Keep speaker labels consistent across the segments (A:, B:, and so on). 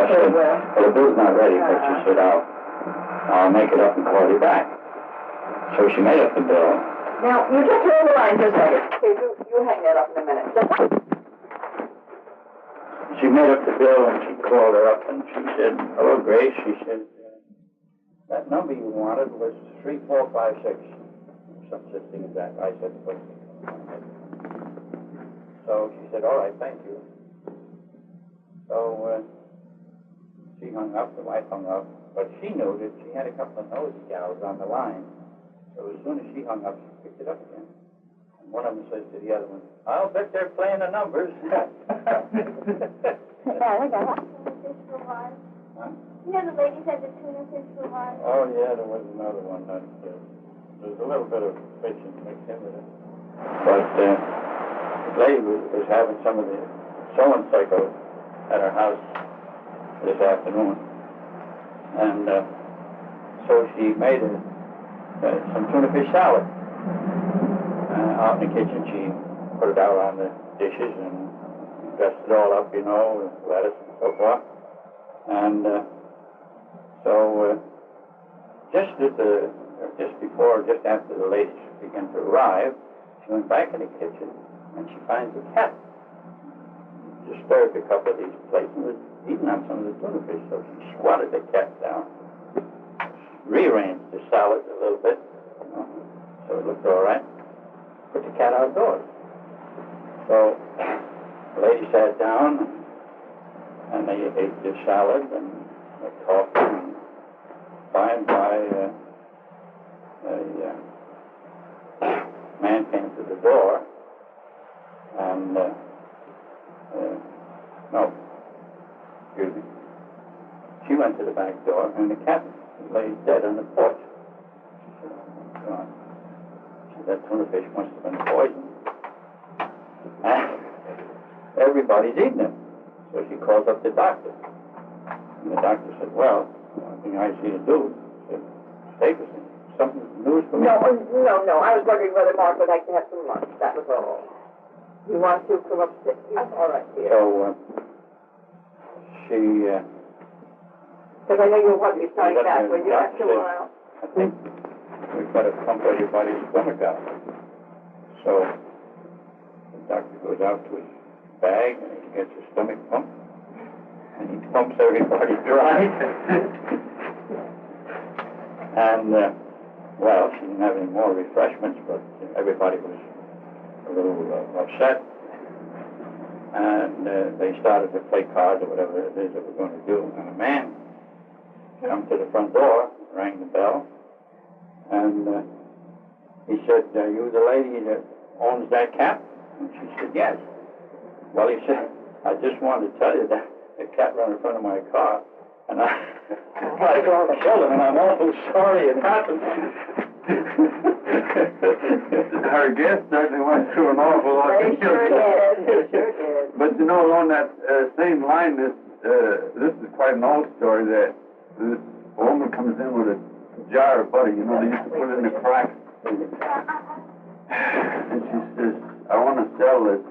A: said, well, the bill's not ready, but she said, I'll make it up and call you back. So she made up the bill.
B: Now, you just hold the line for a second. Okay, you hang that up in a minute.
A: She made up the bill, and she called her up, and she said, hello, Grace. She said, that number you wanted was 3456. Some such thing as that. I said, what? So she said, all right, thank you. So she hung up, the wife hung up, but she knew that she had a couple of nosy gals on the line. So as soon as she hung up, she picked it up again. And one of them says to the other one, I'll bet they're playing the numbers.
C: You know the lady said the tuna fish were hard?
A: Oh, yeah, there was another one. That, there's a little bit of fishing mixed in with it. But the lady was having some of the sewing cycle at her house this afternoon. And so she made some tuna fish salad. Out in the kitchen, she put it out on the dishes and dressed it all up, you know, with lettuce and so forth. And so just after the ladies began to arrive, she went back in the kitchen and she finds a cat. Disturbed a couple of these plates and was eating on some of the tuna fish, so she swatted the cat down. Rearranged the salad a little bit, you know, so it looked all right. Put the cat outdoors. So the lady sat down and they ate the salad and the coffee, and by and by a man came to the door and no, excuse me. She went to the back door and the cat lay dead on the porch. She said, oh, God. She said, that tuna fish must have been poisoned. Everybody's eating it. So she calls up the doctor. And the doctor said, well, the only thing I see to do is stay with me. Something news for me?
B: No. I was wondering whether Mark would like to have some lunch. That was all. You want to come upstairs? All right, dear.
A: So she...
B: Because I know you'll want to be starting back when you're after a while.
A: I think we've got to pump everybody's stomach out. So the doctor goes out to his bag and he gets his stomach pumped. And he pumps everybody dry. And, well, she didn't have any more refreshments, but everybody was a little upset. And they started to play cards or whatever it is that we're going to do. And a man come to the front door, rang the bell, and he said, are you the lady that owns that cat? And she said, yes. Well, he said, I just wanted to tell you that the cat ran in front of my car, and I killed him, and I'm awful sorry it happened.
D: Our guest certainly went through an awful lot.
B: They sure did.
D: But you know, along that same line, this is quite an old story that this woman comes in with a jar of butter, you know, they used to put it in the crack. And she says, I want to sell this.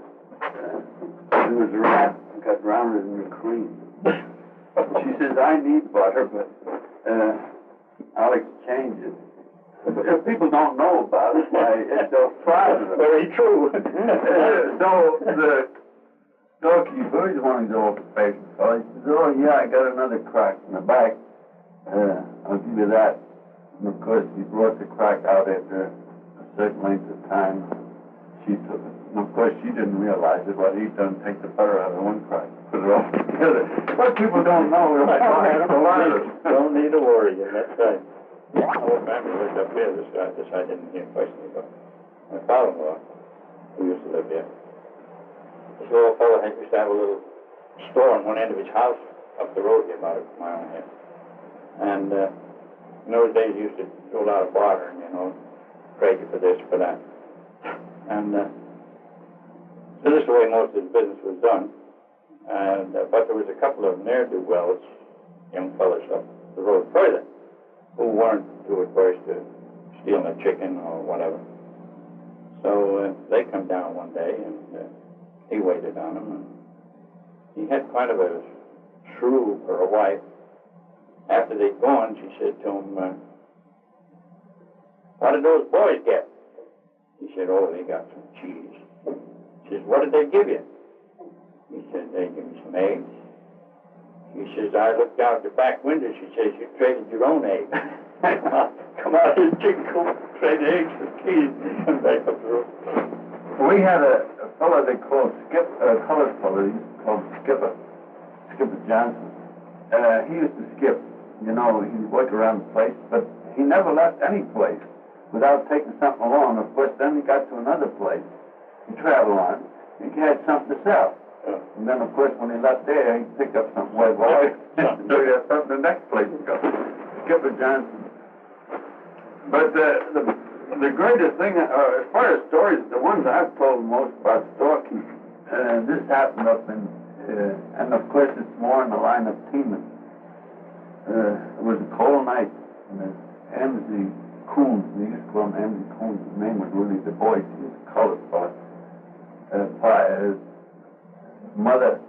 D: There was a rat and got drowned in the cream. She says, I need butter, but I'll exchange it. If people don't know about it, it's so private.
A: Very true.
D: So the storekeeper, he's one of the old-fashioned fellows, he says, oh, yeah, I got another crack in the back. I'll give you that. And of course, he brought the crack out after a certain length of time. She took it. And of course, she didn't realize it. What he'd done, take the butter out of one crack, put it all together. What people don't know is
A: Don't need to worry, that's right. My whole family lived up here. This I didn't hear questioning about. My father-in-law, who used to live here, this little fellow used to have a little store on one end of his house up the road here, about a mile and a half. And in those days, he used to do a lot of bartering, you know, trade you for this, for that. And so this is the way most of his business was done. And but there was a couple of ne'er-do-wells, young fellas up the road further, who weren't too adverse to stealing a chicken or whatever. So they come down one day, and he waited on them. And he had kind of a shrew for a wife. After they'd gone, she said to him, what did those boys get? He said, oh, they got some cheese. She says, what did they give you? He said, they give me some eggs. She says, I looked out the back window. She says, you traded your own eggs. Come out of the chicken coop, trade eggs for cheese, and back up the road.
D: We had a fellow they called Skip, a colored fellow, he was called Skipper Johnson. He used to skip, you know, he'd work around the place, but he never left any place without taking something along. Of course, then he got to another place, he traveled on, and he had something to sell. And then, of course, when he left there, he picked up something way back. So he had something the next place to go. Skipper Johnson. But the greatest thing, as far as stories, the ones I've told most about storekeeping, this happened up in, and of course it's more in the line of teaming. It was a cold night, and Amsey Coons, we used to call him Amsey Coons, his name was really Du Bois, he was a colored fellow. His mother,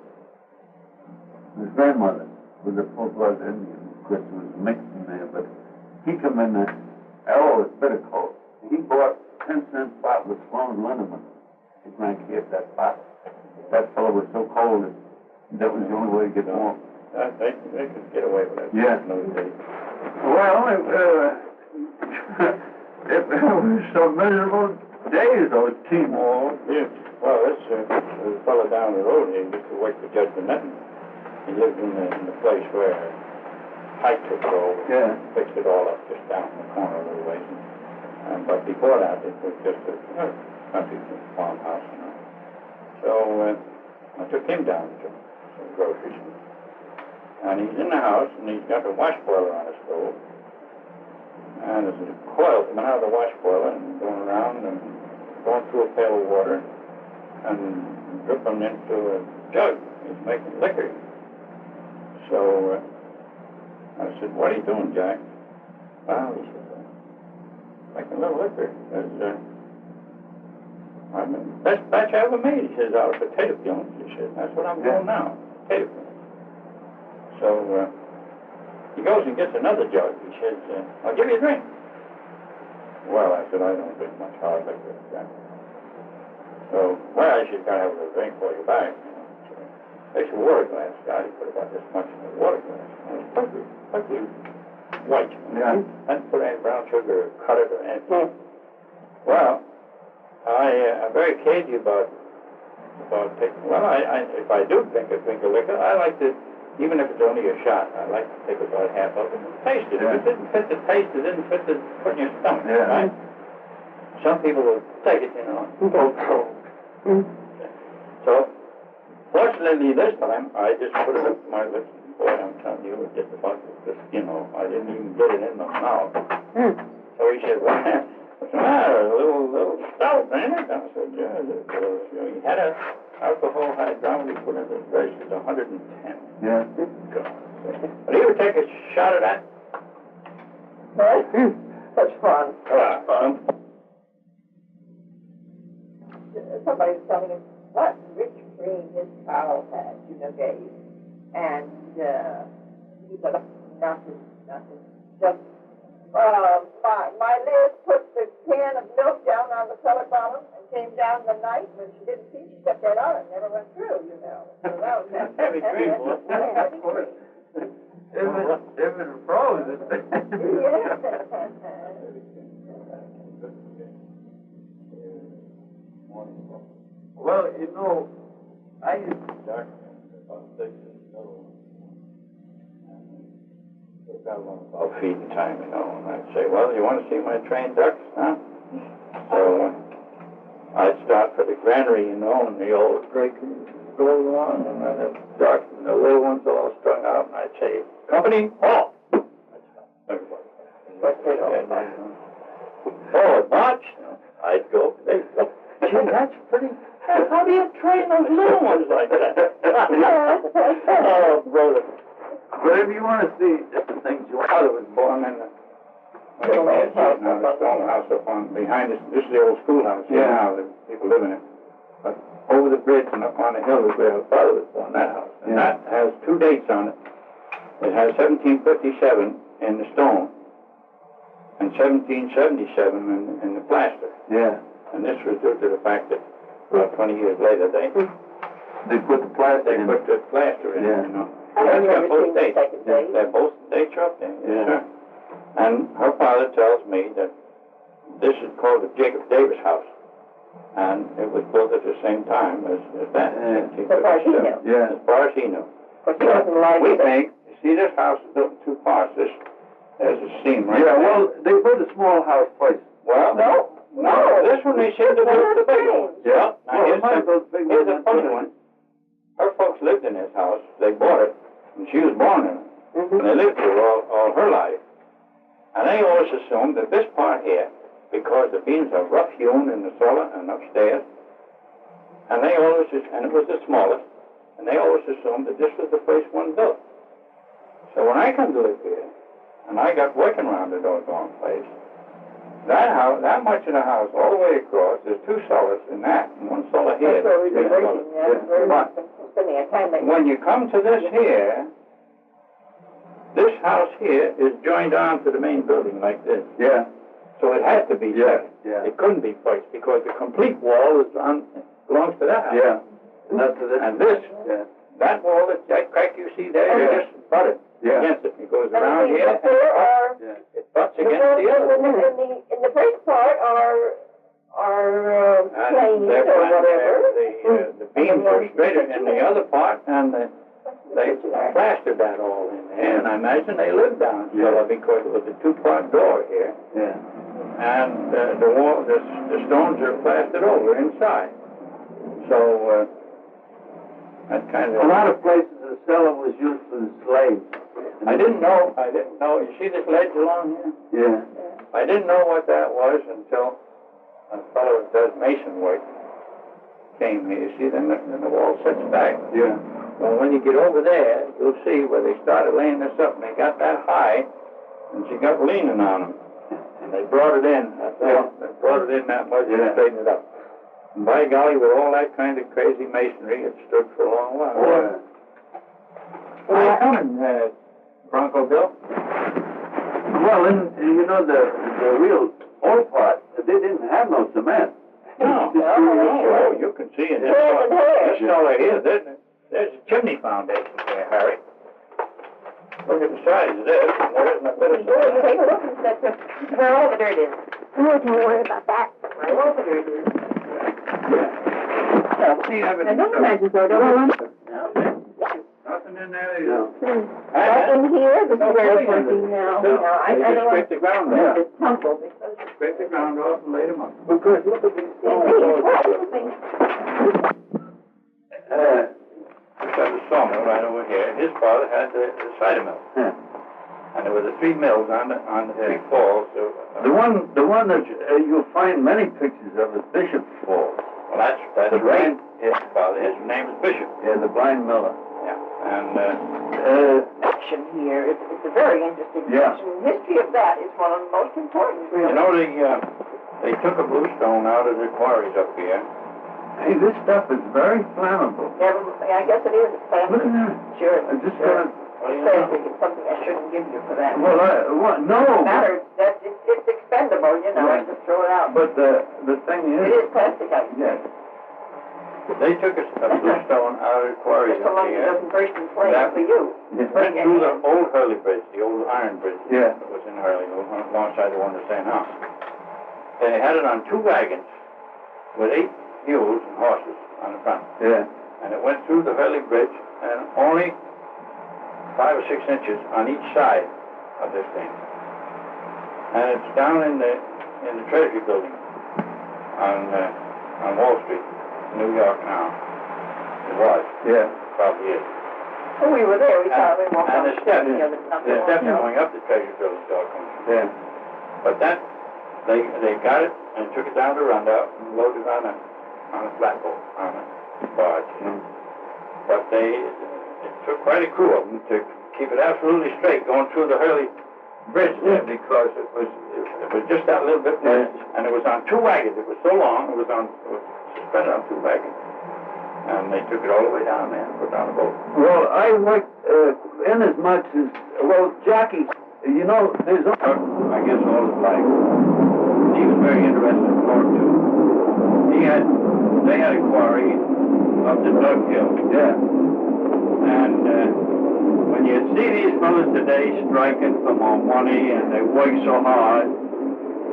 D: his grandmother, was a full-blood Indian. Of course, there was a mix in there, but he come in there. Oh, it's bitter cold. He bought 10-cent bottle of Sloan liniment. He drank half that bottle. That fellow was so cold that was the only way to get warm.
A: They could get away with it.
D: Yeah.
A: No day.
D: Well, it was some miserable days, those team walls.
A: Yeah. Well, this fellow down the road here used to work for Judge Benetton. He lived in the place where Pike took it over.
D: Yeah.
A: Fixed it all up just down in the corner a little ways. But before that, it was just a country farmhouse. You know. So I took him down to some groceries. And he's in the house, and he's got the wash boiler on his stove. And there's a coil coming out of the wash boiler and going around and going through a pail of water and dripping into a jug. He's making liquor. So I said, what are you doing, Jack? Well, he said, making a little liquor. I'm the best batch I ever made. He says, out of potato fumes. He said, that's what I'm doing now, potato fumes. So he goes and gets another jug. He says, I'll give you a drink. Well, I said, I don't drink much hard liquor, Jack. So, well, I should kind of have a drink for you back. So, takes a water glass, guy. He put about this much in the water glass. And it's perfectly white.
D: Yeah.
A: Hadn't put any brown sugar or cut it or anything. Well, I'm very cagey about taking. Well, if I do drink a drink of liquor, I like to, even if it's only a shot, I like to take about half of it and taste it.
D: Yeah.
A: If it didn't fit the taste, it didn't fit the put in your stomach,
D: Yeah.
A: right? Some people will take it, you know. So, fortunately this time, I just put it up to my lips. Boy, I'm telling you, it just about just, you know, I didn't even get it in my mouth. So he said, well, what's the matter? A little stout, ain't it? I said, yeah, he had a alcohol hydrometer put in his brace. It's 110.
D: Yeah.
A: God. But he would take a shot of that.
B: That's fun. Somebody was telling me what rich cream his cow had, you know, gave. And he said, nothing. Just, my Liz put the can of milk down on the cellar bottom and came down the night. When she didn't see, she kept that on and never went through, you know. So that was
A: Heavy cream, boy.
B: Heavy cream.
D: If it froze, it.
B: Yeah.
D: Well, you know, I used to
A: Dark about 6 years old. We've got along about feeding time, you know, and I'd say, well, you want to see my trained ducks, huh? So I'd start for the granary, you know, and the old drake would go along, and then the ducks and the little ones all strung out, and I'd say, company, halt! Everybody. Forward, march! I'd go, they go, gee, that's pretty. How do you train those little ones like that? Oh, brother.
D: But if you want to see different things, you
A: I was born in the stone house up on behind us. This is the old schoolhouse.
D: Yeah.
A: Now the people live in it. But over the bridge and up on the hill is where her father was born, that house. And that has 2 dates on it. It has 1757 in the stone and 1777 in the plaster.
D: Yeah.
A: And this was due to the fact that about 20 years later they
D: put the plaster in.
A: They put the plaster in, you know.
B: I
A: That's got
B: remember
A: both
B: seeing the
A: dates.
B: second date.
A: They're both dates are up there.
D: Yeah.
A: Sure. And her father tells me that this is called the Jacob Davis house. And it was built at the same time as that.
B: As far as he knew.
D: Yeah.
A: As far as he knew.
B: But he wasn't alive
A: We
B: either.
A: think, see, this house is built in 2 parts. There's a seam right
D: Yeah,
A: there.
D: well, they put a small house twice.
A: Well, no, this one they seem to build the big one.
D: Yeah.
A: Now,
D: Well, they might have built the big
A: here's
D: one.
A: a funny one. Her folks lived in this house. They bought it, and she was born in it. And they lived here all her life. And they always assumed that this part here, because the beams are rough hewn in the cellar and upstairs, and it was the smallest, and they always assumed that this was the first one built. So when I come to live here, and I got working around the doggone place, that house, that much of the house, all the way across, there's 2 cellars in that, and 1 cellar here.
B: That's where we've been
A: Yeah.
B: working. Yeah, we're
A: But
B: spending our time there.
A: when you come to this here, this house here is joined on to the main building like this.
D: Yeah.
A: So it has to be second.
D: Yeah.
A: It couldn't be first because the complete wall belongs to that house.
D: Yeah. And that's it.
A: And this,
D: Yeah.
A: that wall, that crack you see there,
D: Yeah.
A: you just butt it
D: Yeah.
A: against it. It goes
B: And
A: around
B: the
A: here.
B: up there are
D: Yeah.
A: It butts
B: the
A: against the other.
B: ones in the first part are planes
A: They're
B: or whatever.
A: The beams are straighter in the other part, and they plastered that all in there. And I imagine they lived down cellar because it was a 2-part door here.
D: Yeah.
A: And the wall, the stones are plastered over inside. So that kind of.
D: A lot of places the cellar was used for the slaves.
A: I didn't know. You see this ledge along here?
D: Yeah.
A: I didn't know what that was until a fellow that does mason work came here. You see, then the wall sets back.
D: Yeah.
A: Well, when you get over there, you'll see where they started laying this up, and they got that high, and she got leaning on them. And they brought it in. They brought it in that much and straightened it up. And by golly, with all that kind of crazy masonry, it stood for a long while.
D: Yeah.
A: How you coming, Bronco Bill?
D: Well, you know, the real old part, they didn't have no cement.
A: No. Oh, you can see in this cellar here, there's a chimney foundation here, Harry. Look at the size of this, and there isn't a bit of cement.
B: Take a look and that's where all the dirt is.
C: Oh, don't worry about that.
B: Where all the dirt is.
A: See, I
B: Now, don't imagine so, don't you?
A: Nothing in there.
D: No.
B: Right in here, this is where it's working now. I
A: They
B: don't
A: just
B: want
A: scrape the ground
B: to
A: off.
B: this tumble because
A: Scrape the ground off and lay them up. Because look at these stones. We've got a sawmill right over here. His father had the cider mill.
D: Yeah.
A: And there were the 3 mills on the 3 falls. So,
D: The one that you'll find many pictures of is Bishop Falls.
A: well, that's
D: The
A: right.
D: blind-
A: His father, his name is Bishop.
D: Yeah, the blind miller.
A: Yeah. And
B: section here. It's a very interesting
D: Yeah.
B: section. The history of that is one of the most important, really.
A: you know, they took a bluestone out of the quarries up here.
D: Hey, this stuff is very flammable.
B: I guess it is. It's
D: Look at that.
B: Sure.
D: I just
B: sure.
D: got.
B: It's something I shouldn't give you for that.
D: Well, what? No.
B: It matters. It's expendable, you know,
D: Right.
B: and just throw it out.
D: But the thing
B: It
D: is.
B: is plastic ice.
D: Yes.
A: They took a bluestone out of the quarries
B: Just so
A: up
B: long as it
A: here.
B: doesn't burst in flames
A: That-
B: for you.
D: Yes.
A: Went through the old Hurley Bridge, the old iron bridge.
D: Yeah.
A: That was in Hurley, alongside the one that's saying house. They had it on 2 wagons with 8 mules and horses on the front.
D: Yeah.
A: And it went through the Hurley Bridge and only 5 or 6 inches on each side of this thing. And it's down in the Treasury Building on Wall Street, New York now. It was.
D: Yeah.
A: Probably is.
B: Oh, we were there. We saw it. We walked
A: And
B: on
A: the steps,
B: the other
A: the steps going up the Treasury Building, dog comes.
D: Yeah.
A: But that, they got it and took it down to Rondout and loaded it on a flatboat, on a barge. But it took quite a crew of them to keep it absolutely straight going through the Hurley Bridge there because it was just that little bit much, and it was on 2 wagons. It was so long, it was suspended on 2 wagons. And they took it all the way down there and put it on the boat.
D: Well, I worked in as much as, well, Jackie, you know, there's...
A: I guess all his life. He was very interested in pork too. They had a quarry up the Dug Hill.
D: Yeah.
A: And when you see these fellas today striking for more money and they work so hard,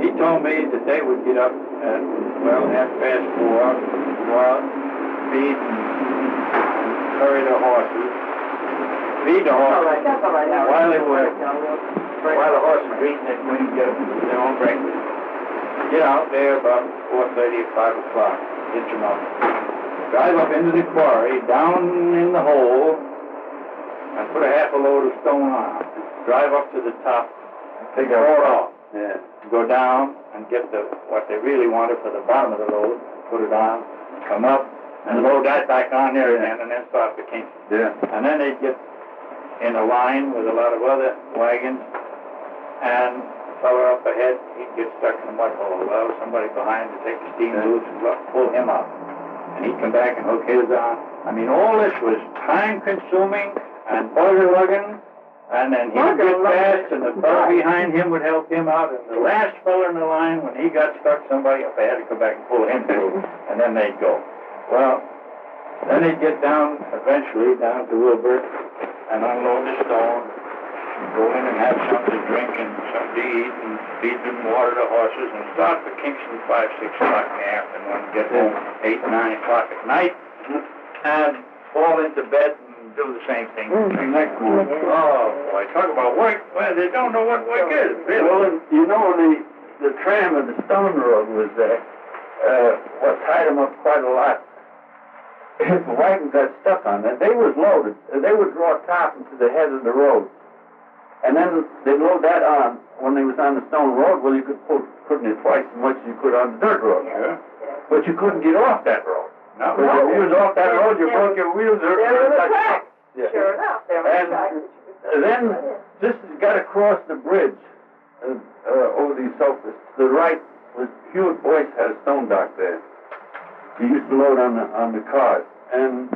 A: he told me that they would get up at, well, 4:30, go out, feed and curry the horses. Feed the horses.
B: That's all right, Howard.
A: While the horses were eating it, when you get them their own breakfast. Get out there about 4:30 or 5 o'clock. Get them up. Drive up into the quarry, down in the hole, and put a half a load of stone on. Drive up to the top, take it all off.
D: Yeah.
A: Go down and get what they really wanted for the bottom of the load, put it on, come up, and load that back on there again, and then start the Kingston.
D: Yeah.
A: And then they'd get in a line with a lot of other wagons, and the fellow up ahead, he'd get stuck in a mud hole. Well, somebody behind to take the steam loose and pull him up. And he'd come back and hook his on. I mean, all this was time-consuming and bugger-lugging, and then he would get fast, and the fellow behind him would help him out, and the last fellow in the line, when he got stuck, somebody up ahead had to come back and pull him through, and then they'd go. Well, then they'd get down, eventually, down to Wilbur, and unload the stone, and go in and have something to drink and something to eat, and feed them, water the horses, and start for Kingston 5, 6 o'clock in the afternoon, get home 8, 9 o'clock at night, and fall into bed and do the same thing the next morning. Oh, boy, talk about work. Well, they don't know what work is, really.
D: Well, you know, the tram of the stone road was what tied them up quite a lot. If the wagon got stuck on it, they was loaded. They would draw tarpon to the head of the road. And then they'd load that on when they was on the stone road. Well, you could put in it twice as much as you could on the dirt road.
A: Yeah.
D: But you couldn't get off that road.
A: No.
D: Because if you was off that road, you broke your wheels.
B: There were the tracks.
D: Yeah.
B: Sure enough, there were the tracks.
D: And then this has got across the bridge over these sofas. To the right was Hewitt Boyce had a stone dock there. He used to load on the cars. And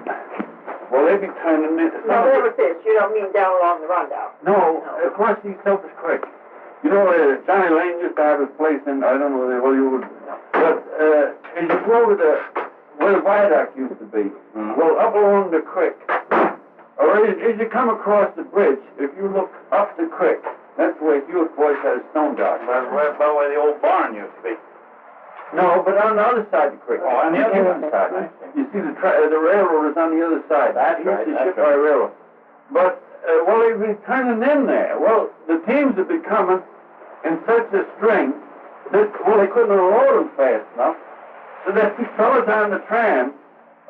D: well, they'd be turning it.
B: No, there was this. You don't mean down along the rundown.
D: No, across these sofas quick. You know, Johnny Lane used to have his place in, I don't know whether you would, but as you go over where the viaduct used to be, well, up along the creek, or as you come across the bridge, if you look up the creek, that's where Hewitt Boyce had a stone dock.
A: That's about where the old barn used to be.
D: No, but on the other side of the creek.
A: Oh, on the other side.
D: You see the railroad is on the other side.
A: That's
D: He used
A: right,
D: to
A: that's
D: ship by railroad. But, well, they'd be turning in there. Well, the teams would be coming in such a string that, well, they couldn't unload them fast enough. So that these fellas on the tram,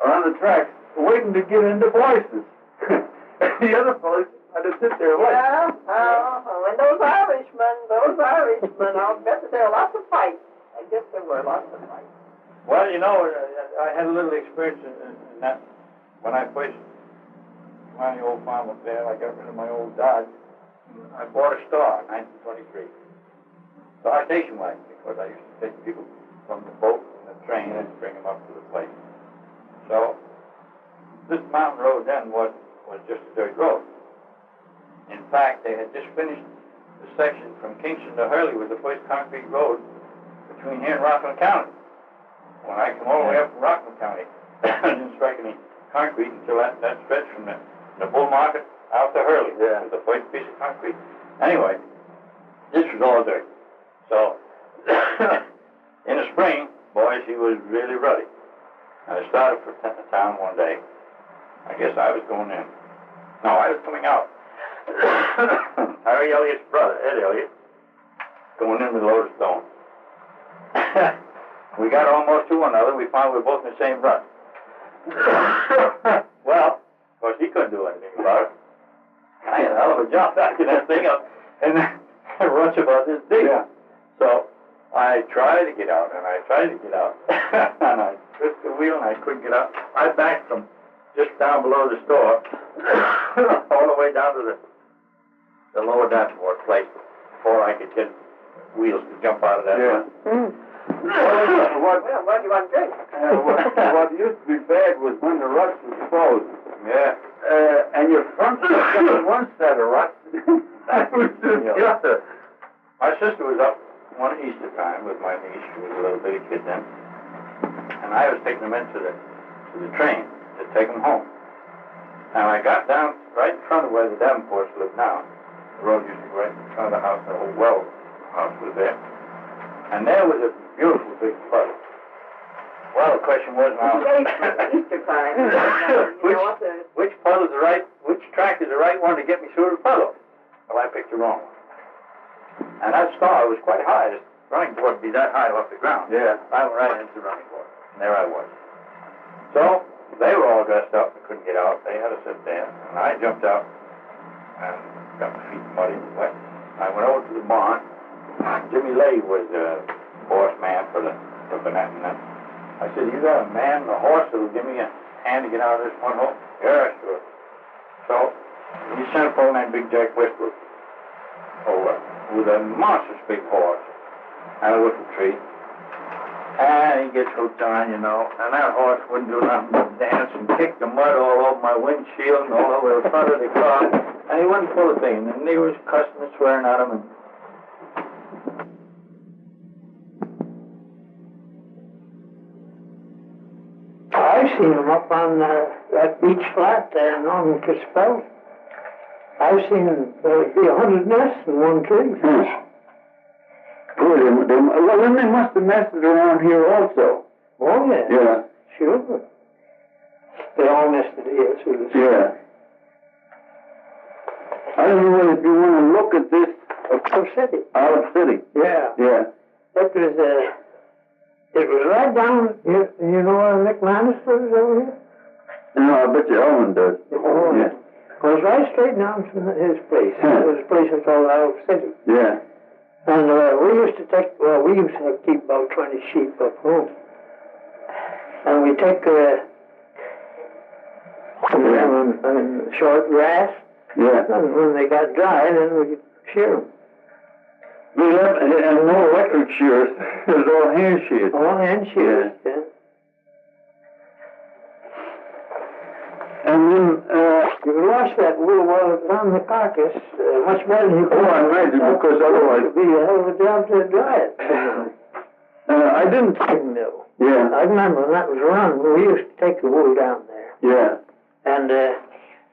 D: or on the tracks, waiting to get into Boyce's. The other fellas had to sit there waiting.
B: Yeah, and those Irishmen, I'll bet that there are lots of fights. I guess there were lots of fights.
A: Well, you know, I had a little experience in that. When I first came on the old farm up there, I got rid of my old Dodge. I bought a Star in 1923. Star station wagon, because I used to take people from the boat and the train and bring them up to the place. So, this mountain road then was just a dirt road. In fact, they had just finished the section from Kingston to Hurley was the first concrete road between here and Rockland County. When I come all the way up from Rockland County, I didn't strike any concrete until that stretch from the bull market out to Hurley.
D: Yeah.
A: It was the first piece of concrete. Anyway, this was all dirt. So, in the spring, boys, he was really ruddy. I started for town one day. I guess I was going in. No, I was coming out. Harry Elliott's brother, Ed Elliott, going in with a load of stone. We got almost to one another. We found we were both in the same rut. Well, of course, he couldn't do anything about it. I had a hell of a job backing that thing up, and the rut's about this big.
D: Yeah.
A: So I tried to get out, and I tried to get out, and I twisted the wheel, and I couldn't get out. I backed from just down below the store all the way down to the lower dashboard place before I could get wheels to jump out of that rut.
B: Well, what do you want to drink?
D: What used to be bad was when the ruts was frozen.
A: Yeah.
D: And your front set got one set of ruts. That was just the other.
A: My sister was up one Easter time with my niece. She was a little bitty kid then. And I was taking them into the train to take them home. And I got down right in front of where the Davenports live now. The road used to go right in front of the house. The whole well house was there. And there was a beautiful big puddle. Well, the question was now,
B: Easter time.
A: which puddle is the right, which track is the right one to get me through the puddle? Well, I picked the wrong one. And that star was quite high. The running board would be that high off the ground.
D: Yeah.
A: I went right into the running board. And there I was. So, they were all dressed up and couldn't get out. They had to sit there. And I jumped out and got my feet muddy and wet. I went over to the barn. Jimmy Lay was a horse man for Burnett and them. I said, you got a man and a horse that'll give me a hand to get out of this one hole? Yeah, sure. So, he sent for that big Jack Westbrook over with a monstrous big horse and a little tree. And he gets hooked on, you know, and that horse wouldn't do nothing but dance and kick the mud all over my windshield and all over the front of the car. And he wasn't full of things, and he was cussing and swearing at him. And
C: I've seen them up on that beach flat there in Norman Kispel. I've seen there be 100 nests in one tree.
D: Well, then they must have nested around here also.
C: Oh, yeah.
D: Yeah.
C: Sure. They all nested here, too.
D: Yeah. I don't know if you want to look at this.
C: Olive City.
D: Olive City.
C: Yeah.
D: Yeah.
C: It was right down, you know where Nick Landis lives over here?
D: No, I bet you Owen does.
C: Oh,
D: Yeah.
C: It was right straight down from his place.
D: Huh.
C: It was a place called Olive City.
D: Yeah.
C: And we used to keep about 20 sheep up home. And we take them on short grass.
D: Yeah.
C: And when they got dry, then we could shear them.
D: And no electric shears. It was all hand shears.
C: All hand shears, yeah.
D: And then,
C: you can wash that wool while it's on the carcass much better than you could.
D: Oh, I imagine, because otherwise...
C: It would be a hell of a job to dry it.
D: I didn't...
C: Mill.
D: Yeah.
C: I remember when that was run, we used to take the wool down there.
D: Yeah.
C: And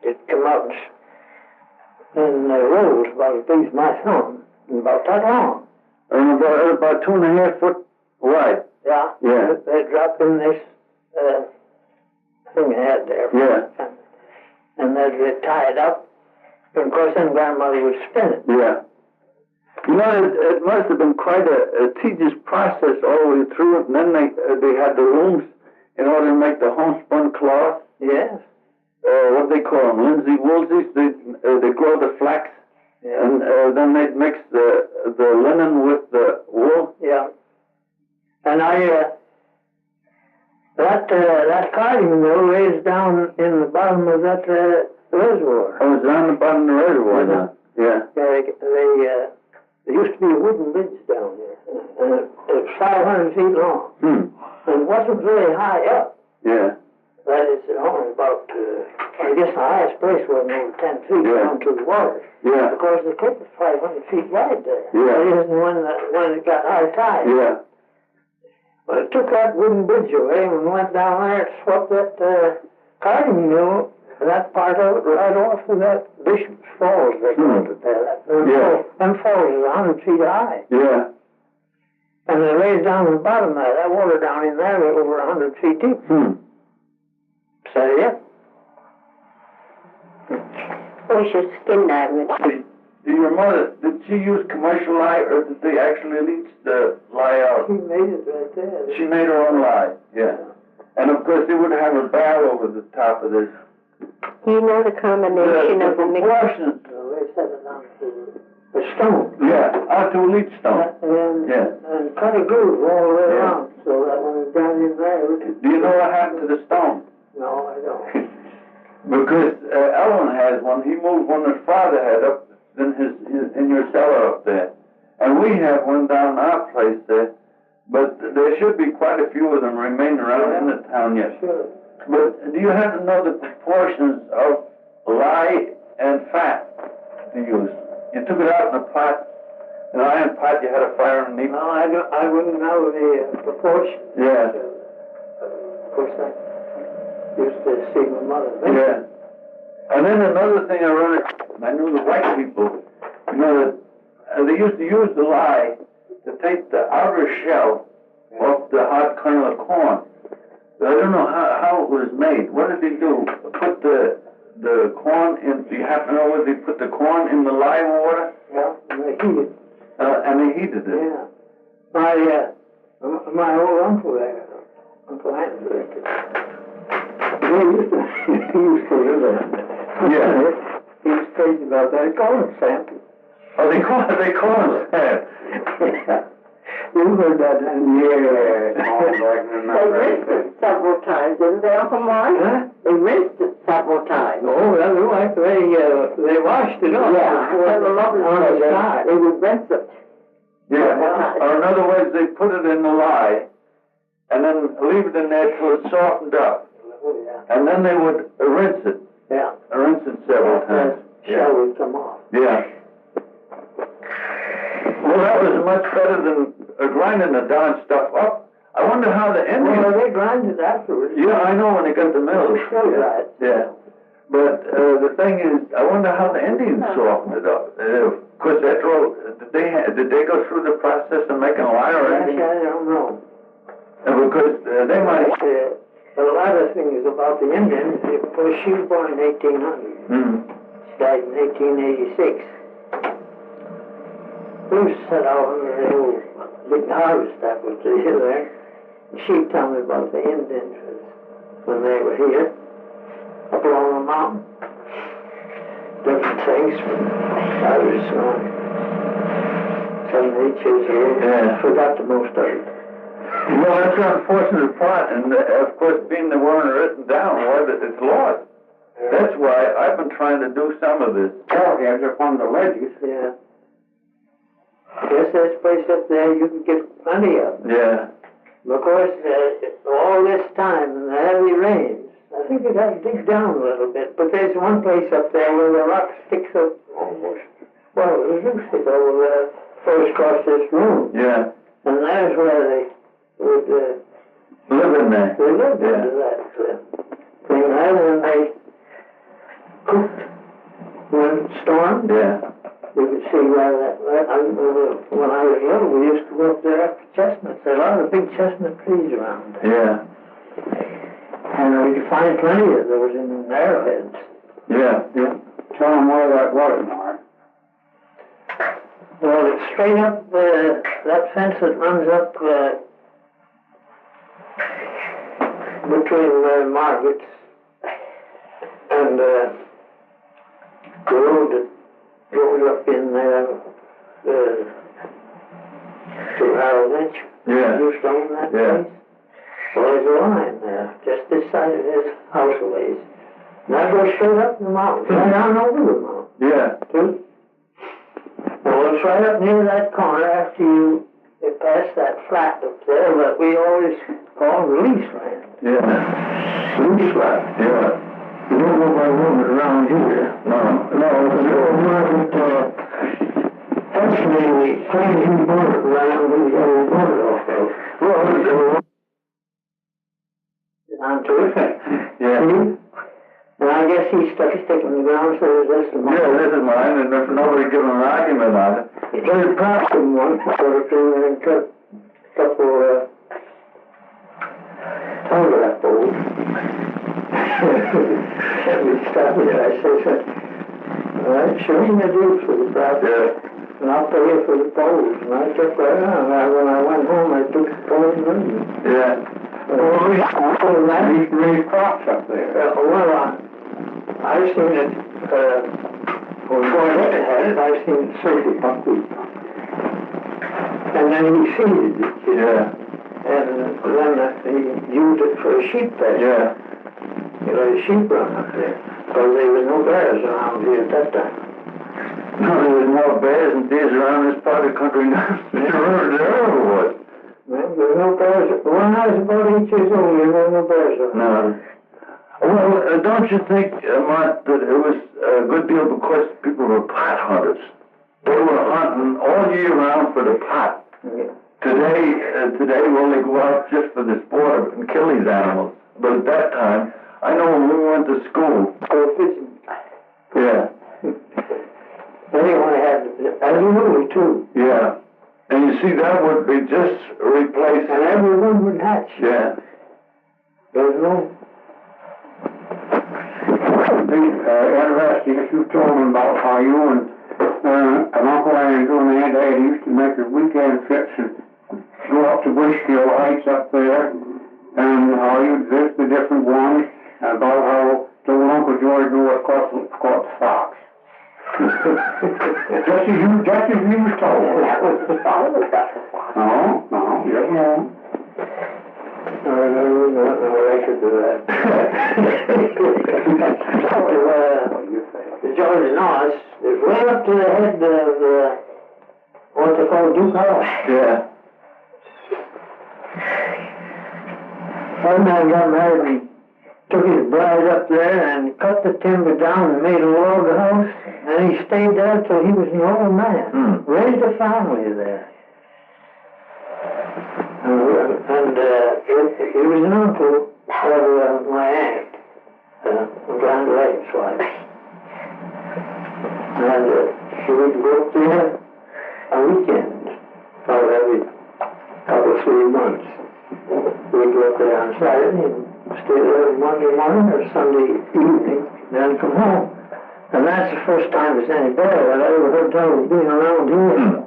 C: it'd come out in rolls about as big as my thumb, and about that long.
D: And about 2.5 foot wide.
C: Yeah.
D: Yeah.
C: They drop in this thing they had there.
D: Yeah.
C: And they'd tie it up. And of course, then grandmother would spin it.
D: Yeah. You know, it must have been quite a tedious process all the way through it. And then they had the looms in order to make the homespun cloth.
C: Yes.
D: What they call them, linsey woolsies. They grow the flax.
C: Yeah.
D: And then they'd mix the linen with the wool.
C: Yeah. And that carding mill lays down in the bottom of that reservoir.
D: Oh, it's down the bottom of the reservoir now. Yeah.
C: There used to be a wooden bridge down there. And it was 500 feet long. And it wasn't very high up.
D: Yeah.
C: That is only about, I guess the highest place wasn't over 10 feet down to the water.
D: Yeah.
C: Because the creek was 500 feet wide there.
D: Yeah.
C: That isn't when it got high tide.
D: Yeah.
C: But it took that wooden bridge away and went down there and swept that carding mill, that part of it right off of that Bishop's Falls, they called it there. Them falls is 100 feet high.
D: Yeah.
C: And it lays down the bottom there. That water down in there was over 100 feet deep. So, yeah.
B: We should skin diving.
D: Your mother, did she use commercial lye or did they actually leach the lye out?
C: She made it right there.
D: She made her own lye, yeah. And of course they would have a barrel over the top of this.
B: You know the combination of the mixture.
D: proportions.
C: They set it down to the stone.
D: Yeah, onto a leach stone.
C: And cut a groove all the way around so that when it's down in there,
D: Do you know what happened to the stone?
C: no, I don't.
D: Because Ellen has one. He moved one his father had up in your cellar up there. And we have one down our place there. but there should be quite a few of them remaining around in the town yet.
C: Sure.
D: But do you happen to know the proportions of lye and fat to use? You took it out in a pot, an iron pot, you had a fire underneath.
C: No, I wouldn't know the proportion.
D: Yeah.
C: Of course, I used to see my mother make
D: Yeah. And then another thing I knew the white people, you know, that they used to use the lye to take the outer shell off the hard kernel of corn. But I don't know how it was made. What did they do? Put the corn in, do you happen to know whether they put the corn in the lye water?
C: Yeah, and they heated.
D: And they heated it.
C: Yeah. My old uncle there, Uncle Andrew, he used to live there.
D: Yeah.
C: He was crazy about that. He called him Sample.
D: Oh, they call it that.
C: You heard that, didn't you?
B: They rinsed it several times, didn't they, Uncle Mark?
C: Huh?
B: They rinsed it several times.
C: Oh, that's right. They washed it off.
B: Yeah, they would rinse it.
D: Yeah. Or in other words, they put it in the lye and then leave it in there till it softened up.
C: Oh, yeah.
D: And then they would rinse it.
C: Yeah.
D: Rinse it several times.
C: Shell would come off.
D: Yeah. Well, that was much better than grinding the darn stuff up. I wonder how the Indians...
C: Well, they grind it afterwards.
D: Yeah, I know when they got the mill.
C: Still right.
D: Yeah. But the thing is, I wonder how the Indians softened it up. Of course, did they go through the process of making lye or anything?
C: I don't know.
D: Because they might...
C: A lot of things about the Indians. Of course, she was born in 1800.
D: Mm.
C: She died in 1886. We was set out on the old big harvest that was there. She'd tell me about the Indians when they were here, up along the mountain. Different things. I was 7, 8 years old.
D: Yeah.
C: I forgot the most of it.
D: Well, that's the unfortunate part, and of course, being they weren't written down, it's lost. That's why I've been trying to do some of this.
C: Oh, yeah, they're on the ledges. Yeah. Yes, there's a place up there you can get plenty of.
D: Yeah.
C: Of course, all this time in the heavy rains, I think it has to dig down a little bit, but there's one place up there where the rock sticks up almost, well, it used to go first across this room.
D: Yeah.
C: And there's where they would
D: live in there.
C: They lived into that thing there, and they cooked when it stormed.
D: Yeah.
C: You could see where I remember when I was little, we used to go up there after chestnuts. There are a lot of big chestnut trees around there.
D: Yeah.
C: And we could find plenty of those in arrowheads.
D: Yeah.
C: Yeah. Tell them where that was, Mark. Well, it's straight up, that fence that runs up between Margaret's and the road that goes up in to Harold Lynch.
D: Yeah.
C: You used to own that
D: Yeah.
C: place? Well, there's a line there, just this side of his house a ways. And that goes straight up the mountain, right on over the mountain.
D: Yeah.
C: Too. Well, it's right up near that corner after you get past that flat up there that we always call the lease land.
D: Yeah.
C: Lease flat.
D: Yeah.
C: You don't go by moving around here.
D: No.
C: Actually, we claimed he bought it around when we got a boat off of.
D: Well,
C: onto it.
D: yeah.
C: See? And I guess he stuck his stick in the ground, so this is mine.
D: Yeah, this is mine, and there's nobody giving an argument on it.
C: There's props in one sort of thing, and cut a couple telegraph poles. And we stopped it. I said, all right, show me the deal for the prop.
D: Yeah.
C: And I'll pay you for the poles. And I took that on. When I went home, I took the poles with me.
D: Yeah.
C: Well, we raised crops up there. I've seen it, before I looked at it, I've seen it circle buckwheat. And then he seeded it.
D: Yeah.
C: And then he used it for a sheep pasture.
D: Yeah.
C: You know, the sheep run up there. Because there was no bears around here at that time.
D: No, there was more bears and deers around this part of the country now. There ever was.
C: There's no bears. When I was about 8 years old, there were no bears around.
D: No. Well, don't you think, Mart, that it was a good deal because people were pot hunters? They were hunting all year round for the pot.
C: Yeah.
D: Today we only go out just for the sport and kill these animals. But at that time, I know when we went to school.
C: Go fishing.
D: Yeah.
C: Anyone had, and you knew too.
D: Yeah. And you see, that would be just replaced.
C: And everyone would hatch.
D: Yeah.
C: There's no.
E: Interesting that you told me about how you and Uncle Andrew and Aunt Addie used to make your weekend trips and go up to Bushkill Heights up there, and how you'd visit the different ones, and about how old Uncle George knew what caught the fox. just as you was told. No, you're wrong.
C: I should do that. George Norris is way up to the head of what they call Duke House.
D: Yeah.
C: One man got married and took his bride up there and cut the timber down and made a log house, and he stayed there till he was an old man. Raised a family there. And he was an uncle of my aunt, Grand Lake's wife. And she would go up there a weekend, about every couple, 3 months. We'd go up there on Saturday and stay there Monday morning or Sunday evening, then come home. And that's the first time there's any bear that I ever heard tell of being around here.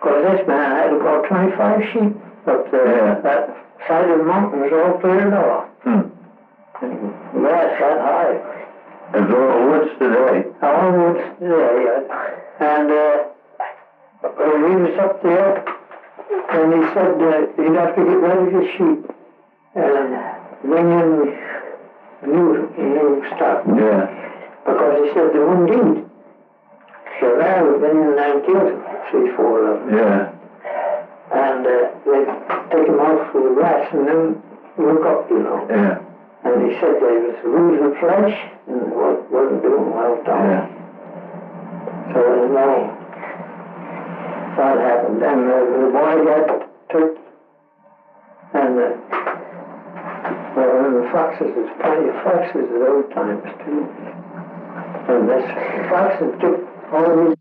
C: Because this man had about 25 sheep up there.
D: Yeah.
C: That side of the mountain was all cleared off. And grass that high.
D: There's all woods today.
C: All woods today. And he was up there, and he said he'd have to get rid of his sheep and bring in new stock.
D: Yeah.
C: Because he said they wouldn't eat. So there we've been in there and killed 3, 4 of them.
D: Yeah.
C: And they'd take them off with the rats and then look up, you know.
D: Yeah.
C: And he said they was losing flesh and wasn't doing well at all.
D: Yeah.
C: So you know what happened. And the boy got took, and the foxes, there's plenty of foxes at old times too. And this foxes took all these